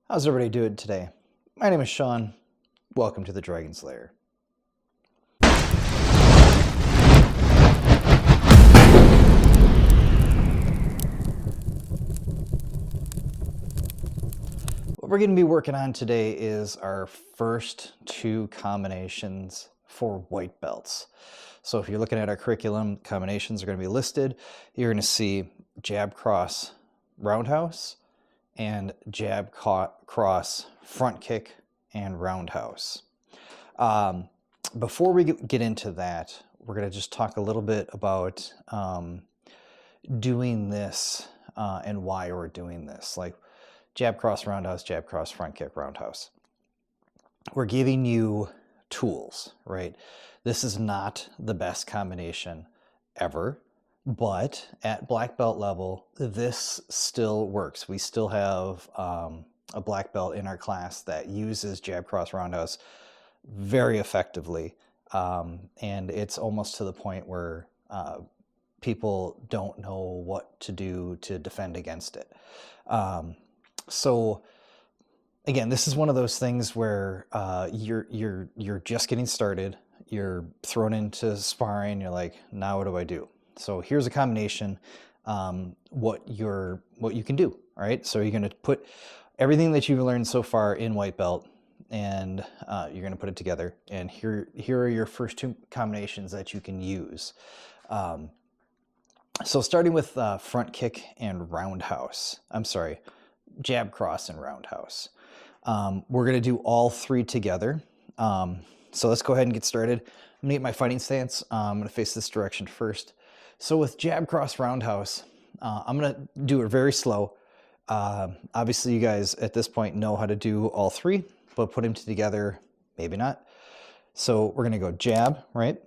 How's everybody doing today? My name is Sean. Welcome to the Dragon Slayer. What we're going to be working on today is our first two combinations for white belts. So if you're looking at our curriculum, combinations are going to be listed. You're going to see jab cross roundhouse and jab cross front kick and roundhouse. Before we get into that, we're going to just talk a little bit about doing this and why we're doing this. Like jab cross roundhouse, jab cross front kick roundhouse. We're giving you tools, right? This is not the best combination ever, but at black belt level, this still works. We still have a black belt in our class that uses jab cross roundhouse very effectively, and it's almost to the point where people don't know what to do to defend against it. So again, this is one of those things where you're just getting started. You're thrown into sparring. You're like, now what do I do? So here's a combination. What you can do. All right. So you're going to put everything that you've learned so far in white belt, and you're going to put it together. And here are your first two combinations that you can use. So starting with front kick and roundhouse. I'm sorry, jab cross and roundhouse. We're going to do all three together. So let's go ahead and get started. I'm going to get my fighting stance. I'm going to face this direction first. So with jab cross roundhouse, I'm going to do it very slow. Obviously, you guys at this point know how to do all three, but put them together, maybe not. So we're going to go jab, right?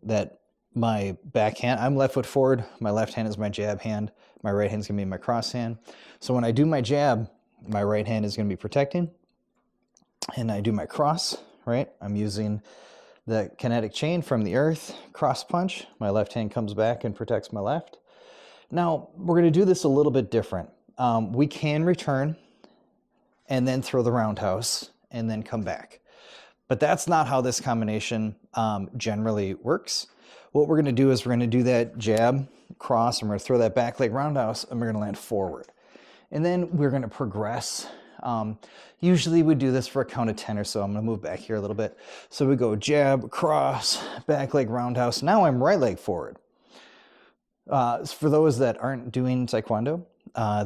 That my backhand, I'm left foot forward. My left hand is my jab hand. My right hand is going to be my cross hand. So when I do my jab, my right hand is going to be protecting. And I do my cross, right? I'm using the kinetic chain from the earth, cross punch. My left hand comes back and protects my left. Now, we're going to do this a little bit different. We can return and then throw the roundhouse and then come back. But that's not how this combination generally works. What we're going to do is we're going to do that jab, cross, and we're going to throw that back leg roundhouse, and we're going to land forward. And then we're going to progress. Usually we do this for a count of 10 or so. I'm going to move back here a little bit. So we go jab, cross, back leg roundhouse. Now I'm right leg forward. For those that aren't doing Taekwondo,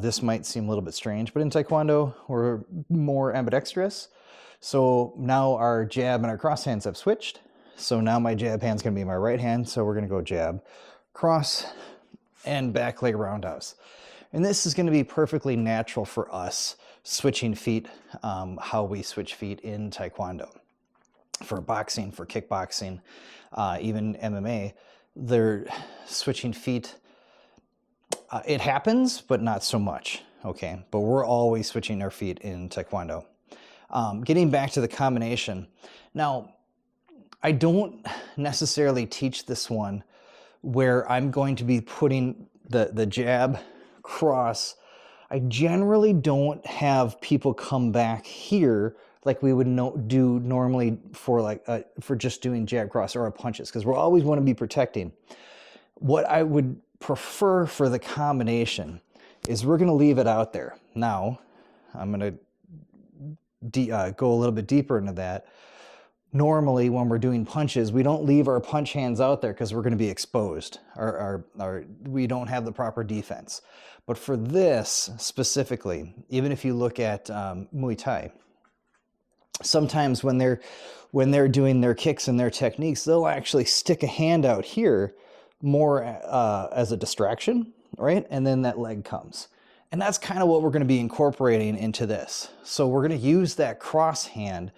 this might seem a little bit strange, but in Taekwondo, we're more ambidextrous. So now our jab and our cross hands have switched. So now my jab hand's going to be my right hand. So we're going to go jab, cross, and back leg roundhouse. And this is going to be perfectly natural for us switching feet, how we switch feet in Taekwondo. For boxing, for kickboxing, even MMA, they're switching feet. It happens, but not so much, okay? But we're always switching our feet in Taekwondo. Getting back to the combination. Now, I don't necessarily teach this one where I'm going to be putting the jab, cross. I generally don't have people come back here like we would do normally for for just doing jab, cross, or punches, because we'll always want to be protecting. What I would prefer for the combination is we're going to leave it out there. Now, I'm going to go a little bit deeper into that. Normally, when we're doing punches, we don't leave our punch hands out there because we're going to be exposed, or we don't have the proper defense. But for this specifically, even if you look at Muay Thai, sometimes when they're doing their kicks and their techniques, they'll actually stick a hand out here more as a distraction, right? And then that leg comes. And that's kind of what we're going to be incorporating into this. So we're going to use that cross hand.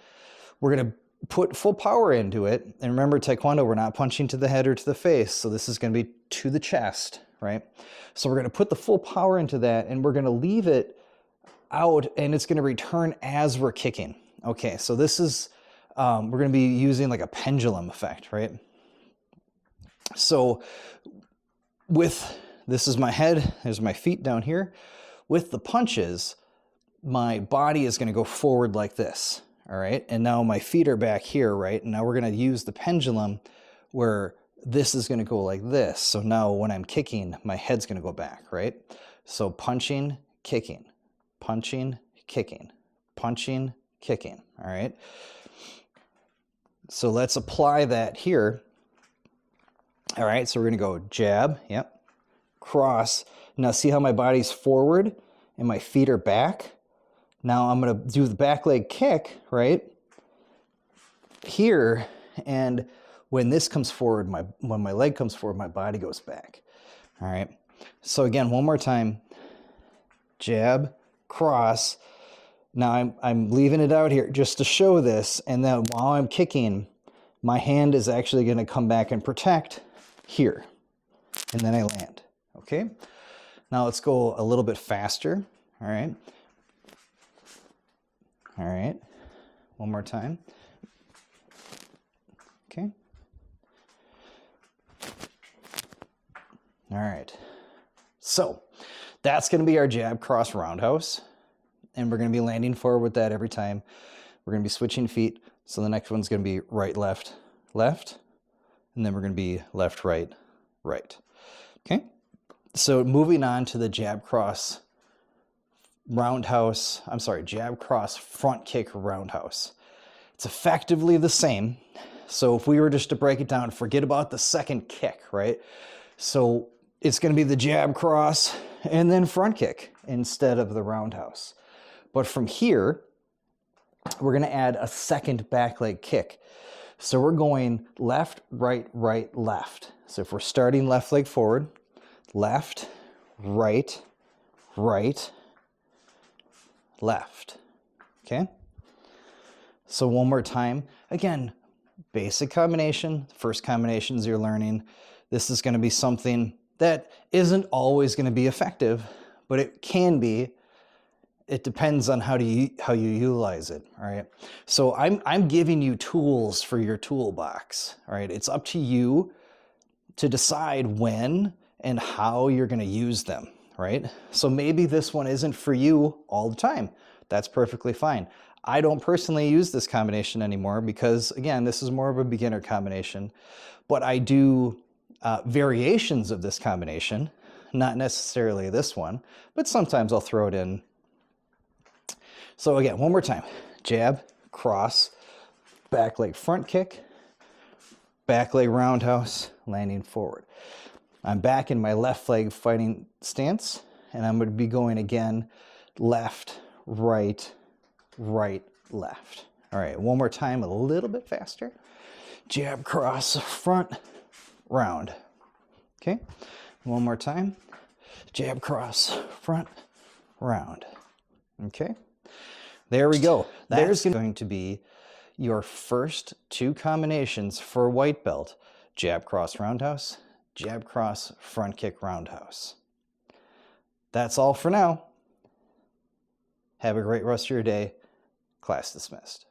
We're going to put full power into it. And remember, Taekwondo, we're not punching to the head or to the face. So this is going to be to the chest, right? So we're going to put the full power into that, and we're going to leave it out, and it's going to return as we're kicking. Okay, so this is, we're going to be using like a pendulum effect, right? So this is my head, there's my feet down here. With the punches, my body is going to go forward like this. All right. And now my feet are back here, right? And now we're going to use the pendulum where this is going to go like this. So now when I'm kicking, my head's going to go back, right? So punching, kicking, punching, kicking, punching, kicking. All right. So let's apply that here. All right. So we're going to go jab. Yep. Cross. Now see how my body's forward and my feet are back? Now I'm going to do the back leg kick, right? Here, and when this comes forward, when my leg comes forward, my body goes back. All right. So again, one more time. Jab, cross. Now I'm leaving it out here just to show this, and then while I'm kicking, my hand is actually going to come back and protect here, and then I land. Okay. Now let's go a little bit faster. All right. All right. One more time. Okay. All right. So that's going to be our jab cross roundhouse. And we're going to be landing forward with that every time. We're going to be switching feet. So the next one's going to be right, left, left. And then we're going to be left, right, right. Okay. So moving on to the jab cross roundhouse, I'm sorry, jab cross front kick roundhouse. It's effectively the same. So if we were just to break it down, forget about the second kick, right? So it's going to be the jab cross and then front kick instead of the roundhouse. But from here, we're going to add a second back leg kick. So we're going left, right, right, left. So if we're starting left leg forward, left, right, right, left. Okay? So one more time. Again, basic combination. First combinations you're learning. This is going to be something that isn't always going to be effective, but it can be. It depends on how you utilize it. All right. So I'm giving you tools for your toolbox. All right. It's up to you to decide when and how you're going to use them. Right? So maybe this one isn't for you all the time. That's perfectly fine. I don't personally use this combination anymore because, again, this is more of a beginner combination. But I do variations of this combination, not necessarily this one, but sometimes I'll throw it in. So again, one more time. Jab, cross, back leg front kick, back leg roundhouse, landing forward. I'm back in my left leg fighting stance, and I'm going to be going again, left, right, right, left. All right, one more time, a little bit faster. Jab, cross, front, round. Okay, one more time. Jab, cross, front, round. Okay, there we go. There's going to be your first two combinations for white belt. Jab, cross, roundhouse. Jab, cross, front kick, roundhouse. That's all for now. Have a great rest of your day. Class dismissed.